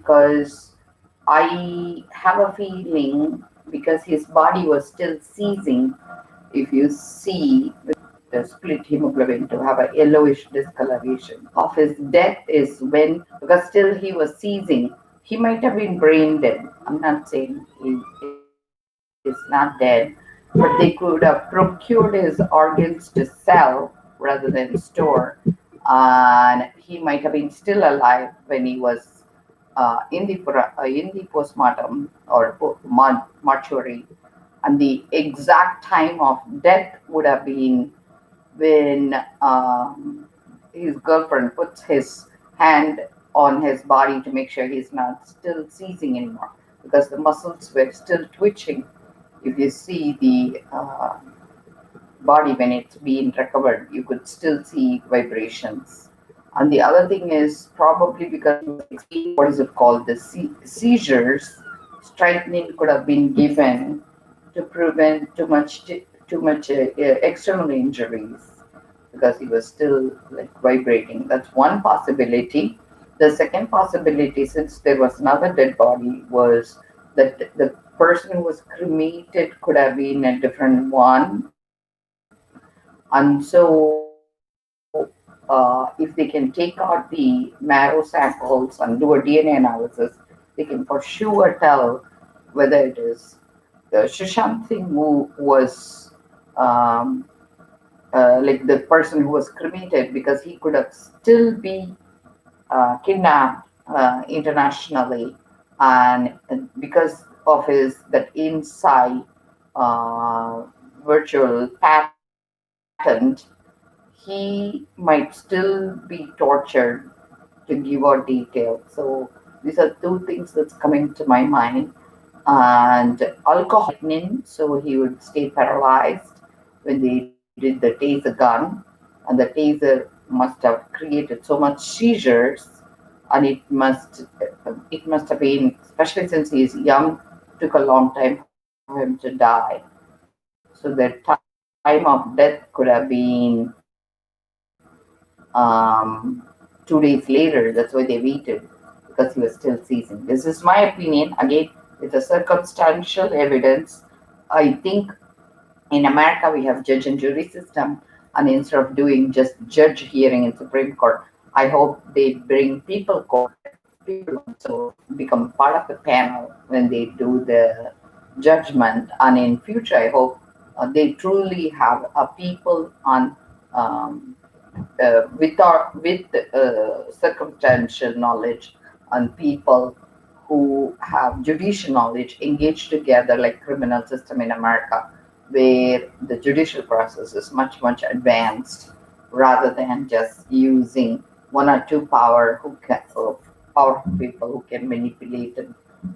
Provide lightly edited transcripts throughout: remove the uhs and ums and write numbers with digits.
because I have a feeling because his body was still seizing. If you see the split hemoglobin to have a yellowish discoloration of his death is when, because still he was seizing. He might have been brain dead. I'm not saying he is not dead, but they could have procured his organs to sell rather than store, and he might have been still alive when he was in the postmortem or mortuary, and the exact time of death would have been when his girlfriend puts his hand on his body to make sure he's not still seizing anymore, because the muscles were still twitching. If you see the body when it's being recovered, you could still see vibrations. And the other thing is probably because he was experiencing what is it called, the seizures. Strychnine could have been given to prevent too much external injuries, because he was still like vibrating. That's one possibility. The second possibility, since there was another dead body, was that the person who was cremated could have been a different one. And so, if they can take out the marrow samples and do a DNA analysis, they can for sure tell whether it is Sushant Singh who was um, like the person who was cremated, because he could have still be kidnapped internationally, and because of his that inside uh, virtual patent, he might still be tortured to give out details. So these are two things that's coming to my mind. And alcohol so he would stay paralyzed when they did the taser gun, and the taser must have created so much seizures, and it must have been, especially since he's young, took a long time for him to die. So the time of death could have been 2 days later. That's why they waited, because he was still seizing. This is my opinion. Again, it's a circumstantial evidence. I think in America we have judge and jury system, and instead of doing just judge hearing in Supreme Court, I hope they bring people court. People also become part of the panel when they do the judgment, and in future I hope they truly have a people on um, with circumstantial knowledge, and people who have judicial knowledge engaged together, like criminal system in America, where the judicial process is much advanced, rather than just using one or two powerful people who can manipulate and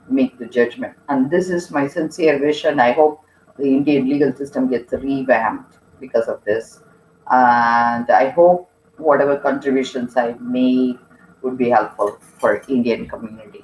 make the judgment. And this is my sincere wish, and I hope the Indian legal system gets revamped because of this. And I hope whatever contributions I made would be helpful for Indian community.